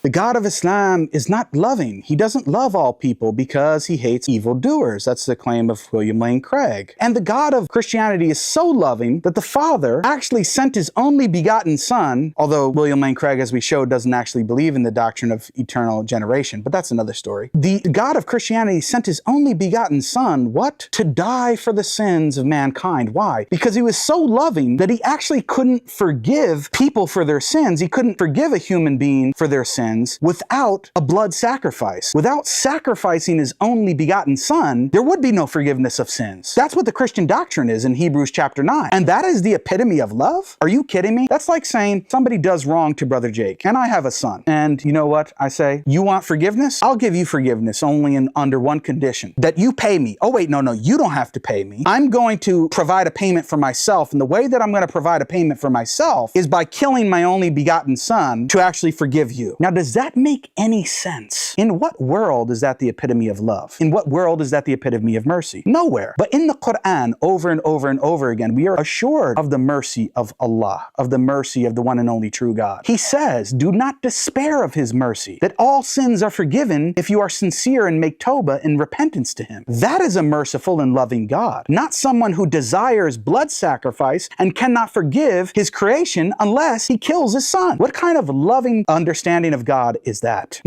The God of Islam is not loving. He doesn't love all people because he hates evildoers. That's the claim of William Lane Craig. And the God of Christianity is so loving that the Father actually sent his only begotten Son, although William Lane Craig, as we showed, doesn't actually believe in the doctrine of eternal generation, but that's another story. The God of Christianity sent his only begotten Son, what? To die for the sins of mankind. Why? Because he was so loving that he actually couldn't forgive people for their sins. He couldn't forgive a human being for their sins without a blood sacrifice. Without sacrificing his only begotten Son, there would be no forgiveness of sins. That's what the Christian doctrine is in Hebrews chapter 9. And that is the epitome of love? Are you kidding me? That's like saying somebody does wrong to Brother Jake, and I have a son. And you know what I say? You want forgiveness? I'll give you forgiveness only under one condition, that you pay me. Oh wait, no, you don't have to pay me. I'm going to provide a payment for myself, and the way that I'm going to provide a payment for myself is by killing my only begotten Son to actually forgive you. Now, does that make any sense? In what world is that the epitome of love? In what world is that the epitome of mercy? Nowhere. But in the Quran, over and over and over again, we are assured of the mercy of Allah, of the mercy of the one and only true God. He says, do not despair of his mercy, that all sins are forgiven if you are sincere and make tawbah in repentance to him. That is a merciful and loving God, not someone who desires blood sacrifice and cannot forgive his creation unless he kills his son. What kind of loving understanding of God is that?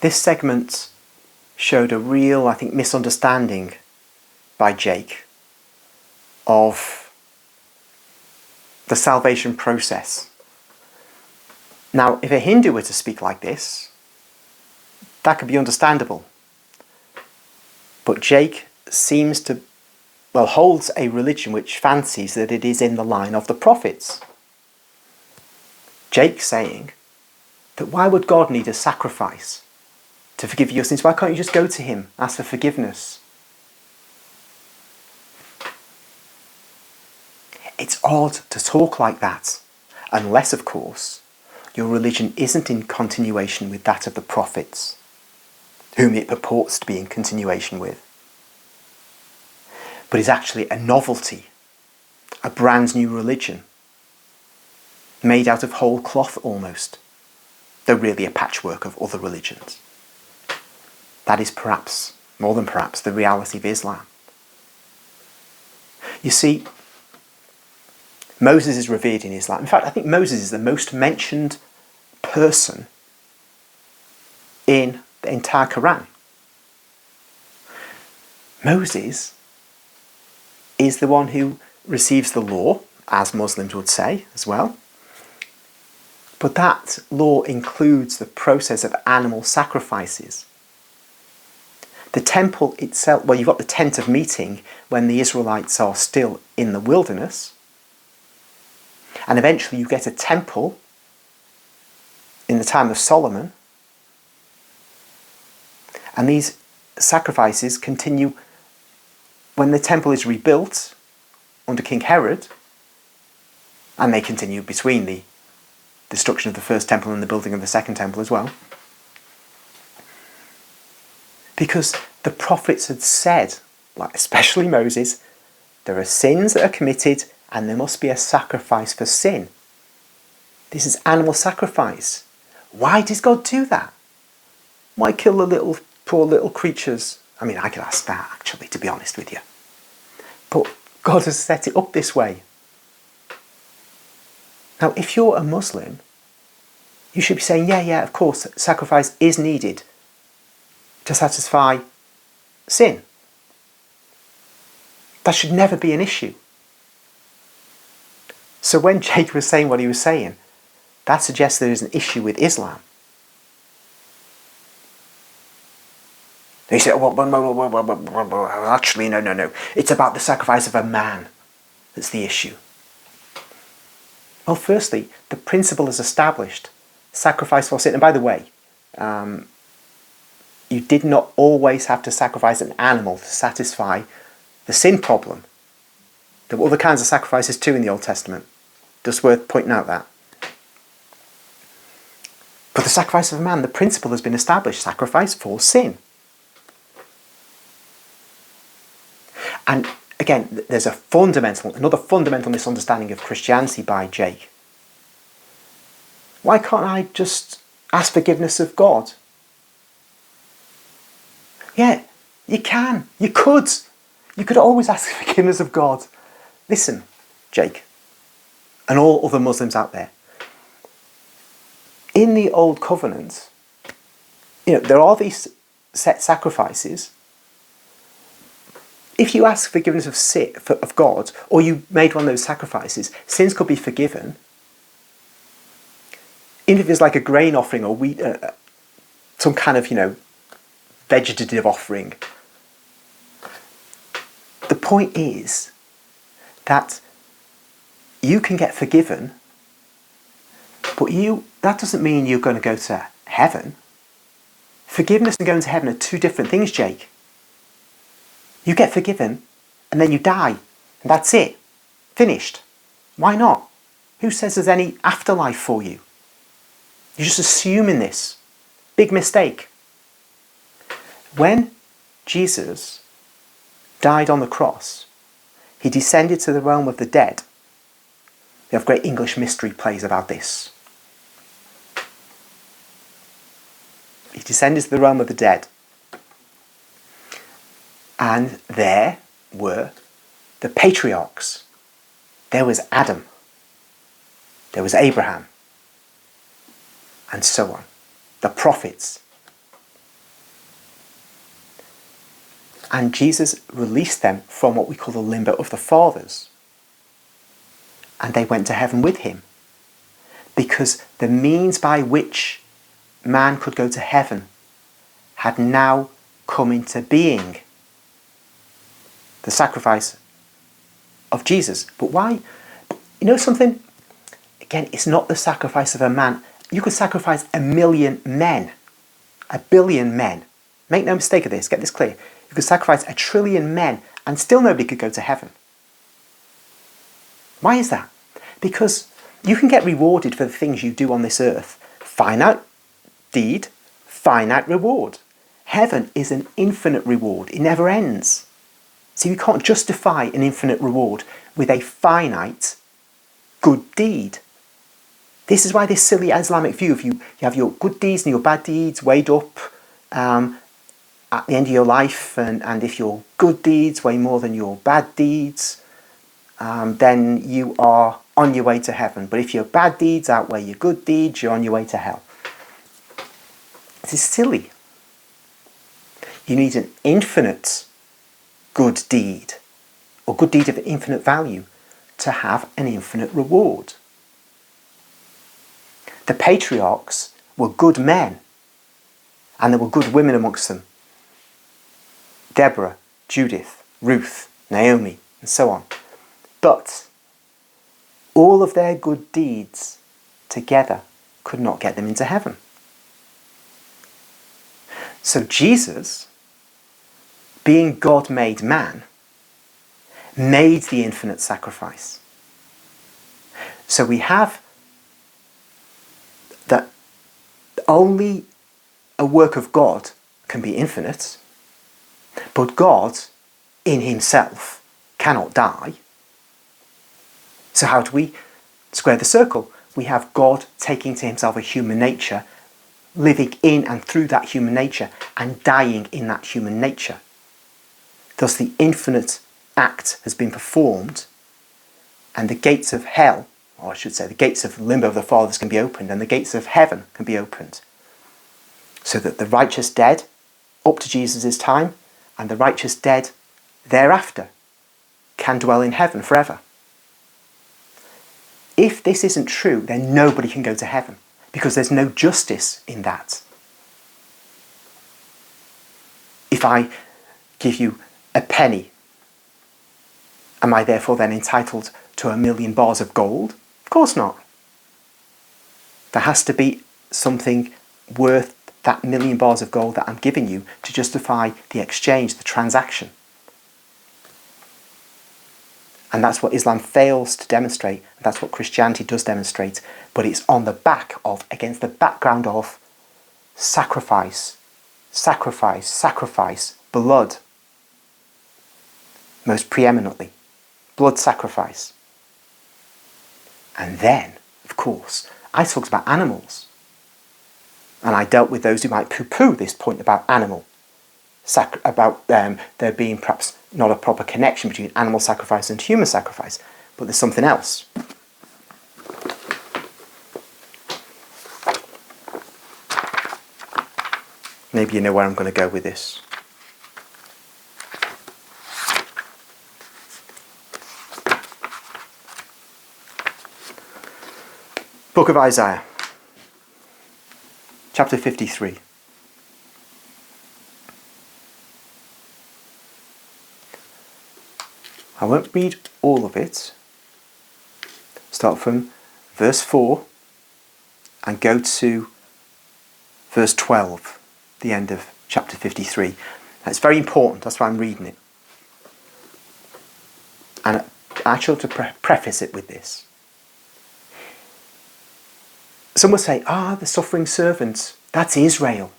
This segment showed a real, I think, misunderstanding by Jake of the salvation process. Now, if a Hindu were to speak like this, that could be understandable. But Jake seems to, holds a religion which fancies that it is in the line of the prophets. Jake's saying that why would God need a sacrifice to forgive your sins? Why can't you just go to him, ask for forgiveness? It's odd to talk like that, unless, of course, your religion isn't in continuation with that of the prophets, whom it purports to be in continuation with, but is actually a novelty, a brand new religion, made out of whole cloth almost, though really a patchwork of other religions. That is perhaps, more than perhaps, the reality of Islam. You see, Moses is revered in Islam. In fact, I think Moses is the most mentioned person in the entire Quran. Moses is the one who receives the law, as Muslims would say as well. But that law includes the process of animal sacrifices. The temple itself, you've got the tent of meeting when the Israelites are still in the wilderness. And eventually you get a temple in the time of Solomon. And these sacrifices continue when the temple is rebuilt under King Herod. And they continue between the destruction of the first temple and the building of the second temple as well. Because the prophets had said, like especially Moses, there are sins that are committed and there must be a sacrifice for sin. This is animal sacrifice. Why does God do that? Why kill the poor little creatures? I mean, I could ask that actually, to be honest with you. But God has set it up this way. Now, if you're a Muslim, you should be saying, yeah, of course, sacrifice is needed to satisfy sin. That should never be an issue. So when Jake was saying what he was saying, that suggests there is an issue with Islam. He said, actually, no. It's about the sacrifice of a man that's the issue. Well, firstly, the principle is established. Sacrifice for sin. And by the way, you did not always have to sacrifice an animal to satisfy the sin problem. There were other kinds of sacrifices too in the Old Testament. Just worth pointing out that. But the sacrifice of a man, the principle has been established. Sacrifice for sin. And again, there's another fundamental misunderstanding of Christianity by Jake. Why can't I just ask forgiveness of God? Yeah, you can. You could. You could always ask forgiveness of God. Listen, Jake, and all other Muslims out there. In the Old Covenant, there are these set sacrifices. If you ask forgiveness of God, or you made one of those sacrifices, sins could be forgiven. Even if it's like a grain offering or wheat, some kind of, vegetative offering. The point is that you can get forgiven, but that doesn't mean you're going to go to heaven. Forgiveness and going to heaven are two different things, Jake. You get forgiven, and then you die, and that's it. Finished. Why not? Who says there's any afterlife for you? You're just assuming this. Big mistake. When Jesus died on the cross, he descended to the realm of the dead. We have great English mystery plays about this. He descended to the realm of the dead. And there were the patriarchs. There was Adam. There was Abraham. And so on. The prophets. And Jesus released them from what we call the limbo of the fathers. And they went to heaven with him. Because the means by which man could go to heaven had now come into being. The sacrifice of Jesus. But why? You know something? Again, it's not the sacrifice of a man. You could sacrifice 1 million men. 1 billion men. Make no mistake of this. Get this clear. You could sacrifice 1 trillion men and still nobody could go to heaven. Why is that? Because you can get rewarded for the things you do on this earth. Finite deed, finite reward. Heaven is an infinite reward. It never ends. See, we can't justify an infinite reward with a finite good deed. This is why this silly Islamic view of you have your good deeds and your bad deeds weighed up at the end of your life, and if your good deeds weigh more than your bad deeds, then you are on your way to heaven. But if your bad deeds outweigh your good deeds, you're on your way to hell. This is silly. You need an infinite good deed, or good deed of infinite value, to have an infinite reward. The patriarchs were good men, and there were good women amongst them. Deborah, Judith, Ruth, Naomi, and so on. But all of their good deeds together could not get them into heaven. So Jesus, being God made man, made the infinite sacrifice. So we have that only a work of God can be infinite, but God in himself cannot die. So how do we square the circle? We have God taking to himself a human nature, living in and through that human nature, and dying in that human nature. Thus the infinite act has been performed, and the gates of hell, or I should say the gates of limbo of the fathers, can be opened, and the gates of heaven can be opened. So that the righteous dead, up to Jesus' time, and the righteous dead thereafter, can dwell in heaven forever. If this isn't true, then nobody can go to heaven, because there's no justice in that. If I give you a penny, am I therefore then entitled to 1 million bars of gold? Of course not. There has to be something worth that 1 million bars of gold that I'm giving you to justify the exchange, the transaction. And that's what Islam fails to demonstrate. That's what Christianity does demonstrate. But it's on the back of, against the background of sacrifice, sacrifice, sacrifice, blood. Most preeminently, blood sacrifice. And then, of course, I talked about animals. And I dealt with those who might poo-poo this point about about there being perhaps not a proper connection between animal sacrifice and human sacrifice, but there's something else. Maybe you know where I'm going to go with this. Book of Isaiah, chapter 53. I won't read all of it. Start from verse 4 and go to verse 12, the end of chapter 53. It's very important, that's why I'm reading it. And I shall to preface it with this. Some will say, the suffering servant, that's Israel.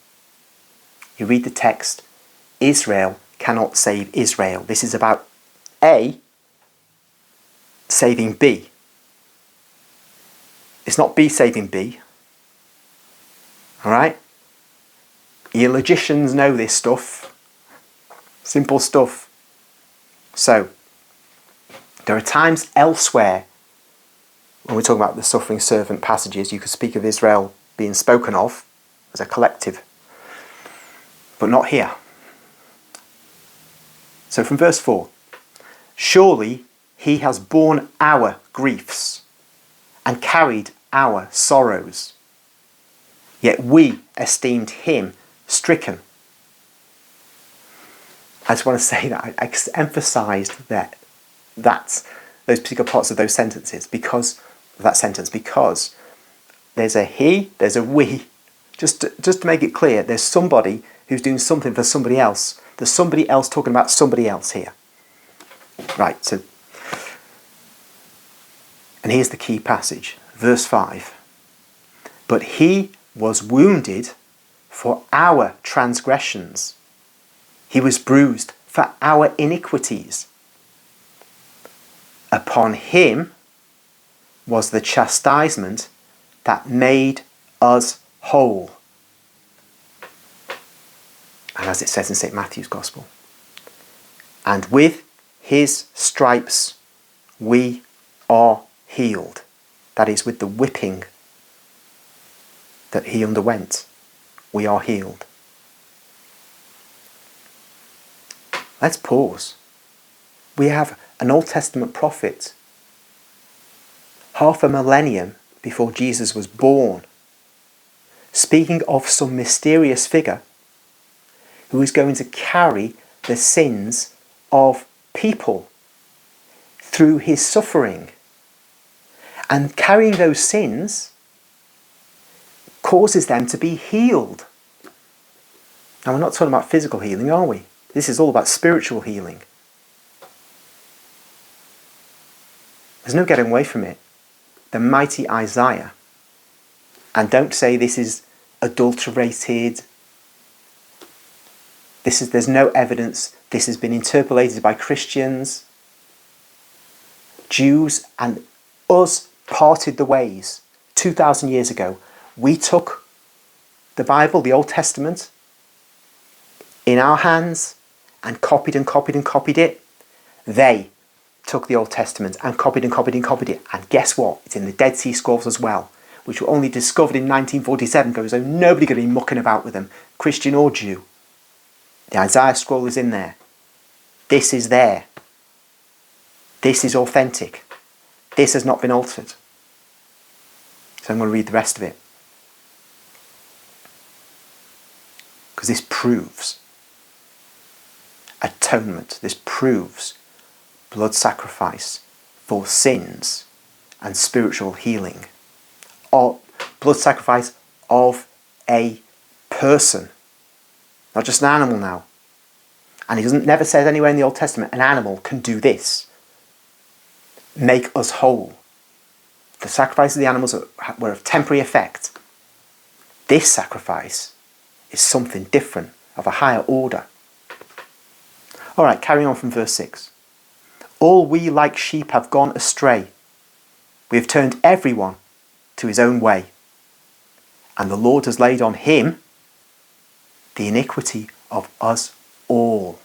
You read the text, Israel cannot save Israel. This is about A saving B. It's not B saving B. Alright? You logicians know this stuff. Simple stuff. So, there are times elsewhere when we're talking about the suffering servant passages, you could speak of Israel being spoken of as a collective, but not here. So from verse 4, surely he has borne our griefs and carried our sorrows, yet we esteemed him stricken. I just want to say that I emphasised those particular parts of those sentences because there's a he, there's a we. Just to make it clear, there's somebody who's doing something for somebody else. There's somebody else talking about somebody else here. Right, so, and here's the key passage, verse 5. But he was wounded for our transgressions. He was bruised for our iniquities. Upon him was the chastisement that made us whole. And as it says in St. Matthew's Gospel, and with his stripes we are healed. That is, with the whipping that he underwent, we are healed. Let's pause. We have an Old Testament prophet, half a millennium before Jesus was born, speaking of some mysterious figure who is going to carry the sins of people through his suffering. And carrying those sins causes them to be healed. Now, we're not talking about physical healing, are we? This is all about spiritual healing. There's no getting away from it. The mighty Isaiah. And don't say this is adulterated. There's no evidence. This has been interpolated by Christians. Jews and us parted the ways 2,000 years ago. We took the Bible, the Old Testament, in our hands and copied it. They took the Old Testament and copied it. And guess what? It's in the Dead Sea Scrolls as well, which were only discovered in 1947, because so nobody going to be mucking about with them, Christian or Jew. The Isaiah scroll is in there. This is there. This is authentic. This has not been altered. So I'm going to read the rest of it. Because this proves atonement. This proves blood sacrifice for sins and spiritual healing. Or blood sacrifice of a person. Not just an animal now. And he never says anywhere in the Old Testament an animal can do this. Make us whole. The sacrifices of the animals were of temporary effect. This sacrifice is something different, of a higher order. Alright, carrying on from verse 6. All we like sheep have gone astray. We have turned everyone to his own way. And the Lord has laid on him the iniquity of us all.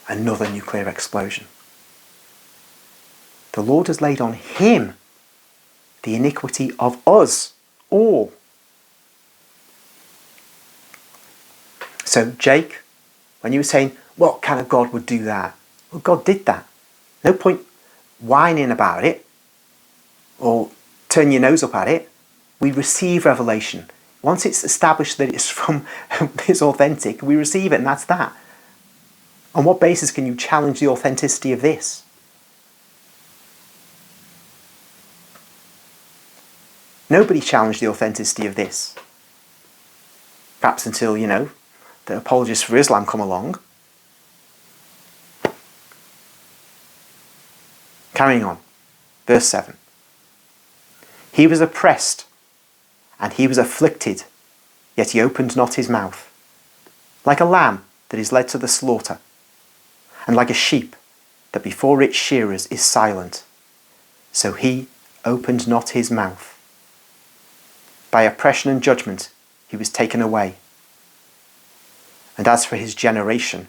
Another nuclear explosion. The Lord has laid on him the iniquity of us all. So, Jake, when you were saying, what kind of God would do that? Well, God did that. No point whining about it or turn your nose up at it. We receive revelation. Once it's established that it's from it's authentic, we receive it, and that's that. On what basis can you challenge the authenticity of this? Nobody challenged the authenticity of this. Perhaps until, the apologists for Islam come along. Carrying on. Verse 7. He was oppressed, and he was afflicted, yet he opened not his mouth. Like a lamb that is led to the slaughter, and like a sheep that before its shearers is silent, so he opened not his mouth. By oppression and judgment he was taken away. And as for his generation,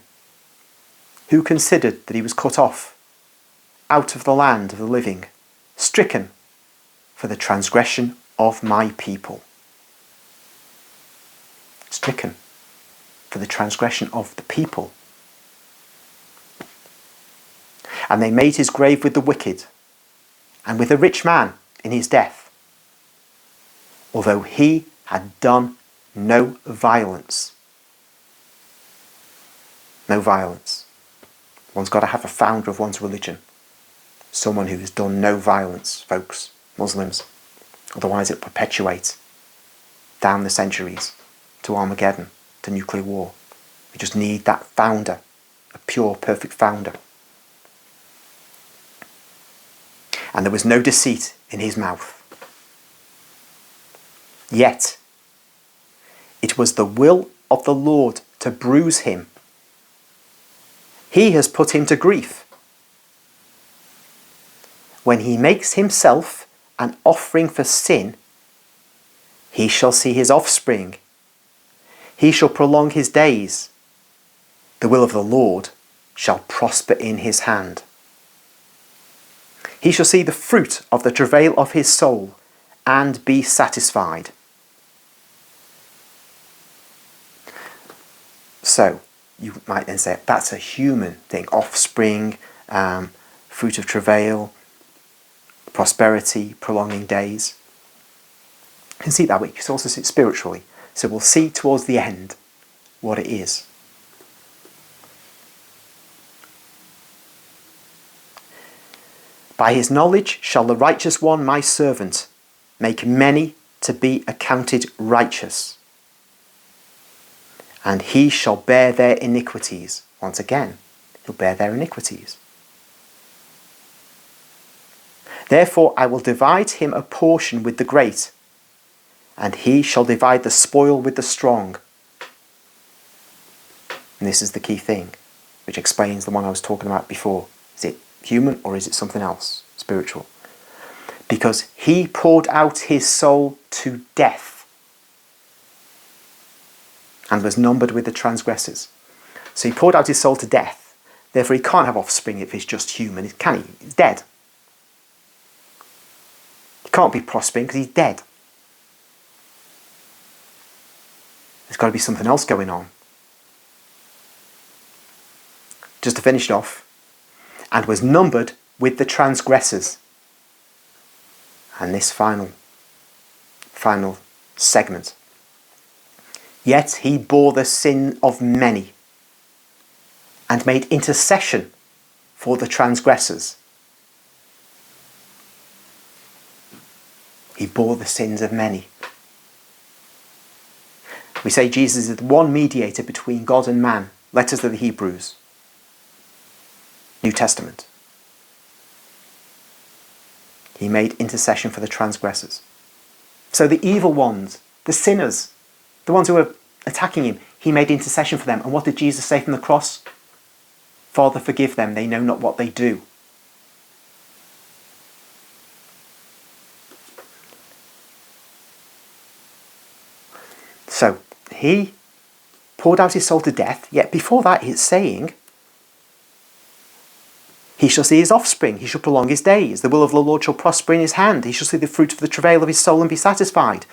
who considered that he was cut off out of the land of the living, stricken for the transgression of my people? Stricken for the transgression of the people. And they made his grave with the wicked, and with a rich man in his death, although he had done no violence. No violence. One's got to have a founder of one's religion. Someone who has done no violence, folks, Muslims. Otherwise it perpetuates down the centuries to Armageddon, to nuclear war. We just need that founder, a pure, perfect founder. And there was no deceit in his mouth. Yet it was the will of the Lord to bruise him. He has put him to grief. When he makes himself an offering for sin, he shall see his offspring. He shall prolong his days. The will of the Lord shall prosper in his hand. He shall see the fruit of the travail of his soul and be satisfied. So, you might then say, that's a human thing. Offspring, fruit of travail, prosperity, prolonging days. You can see it that way. You can also see it spiritually. So we'll see towards the end what it is. By his knowledge shall the righteous one, my servant, make many to be accounted righteous. And he shall bear their iniquities. Once again, he'll bear their iniquities. Therefore I will divide him a portion with the great, and he shall divide the spoil with the strong. And this is the key thing, which explains the one I was talking about before. Is it human or is it something else, spiritual? Because he poured out his soul to death, and was numbered with the transgressors. So he poured out his soul to death. Therefore he can't have offspring if he's just human, can he? He's dead. He can't be prospering because he's dead. There's got to be something else going on. Just to finish it off, and was numbered with the transgressors. And this final segment. Yet he bore the sin of many, and made intercession for the transgressors. He bore the sins of many. We say Jesus is the one mediator between God and man. Letters to the Hebrews. New Testament. He made intercession for the transgressors. So the evil ones, the sinners, the ones who were attacking him, he made intercession for them. And what did Jesus say from the cross? Father, forgive them, they know not what they do. So he poured out his soul to death, yet before that it's saying, he shall see his offspring, he shall prolong his days, the will of the Lord shall prosper in his hand, he shall see the fruit of the travail of his soul and be satisfied.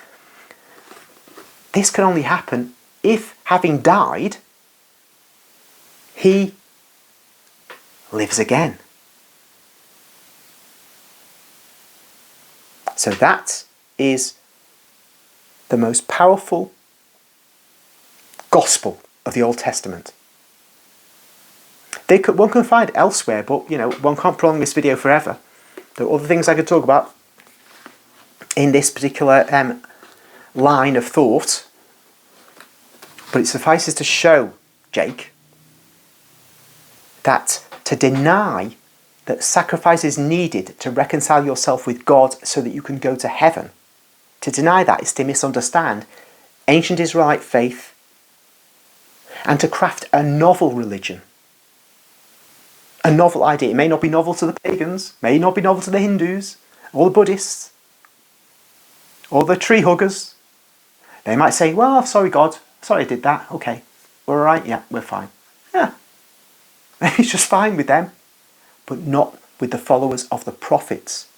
This can only happen if, having died, he lives again. So that is the most powerful gospel of the Old Testament. One can find elsewhere, but one can't prolong this video forever. There are other things I could talk about in this particular line of thought, but it suffices to show, Jake, that to deny that sacrifice is needed to reconcile yourself with God so that you can go to heaven, to deny that is to misunderstand ancient Israelite faith and to craft a novel religion. A novel idea. It may not be novel to the pagans, may not be novel to the Hindus, or the Buddhists, or the tree huggers. They might say, well, sorry God, sorry I did that, okay, we're alright, yeah, we're fine. Yeah, maybe it's just fine with them, but not with the followers of the prophets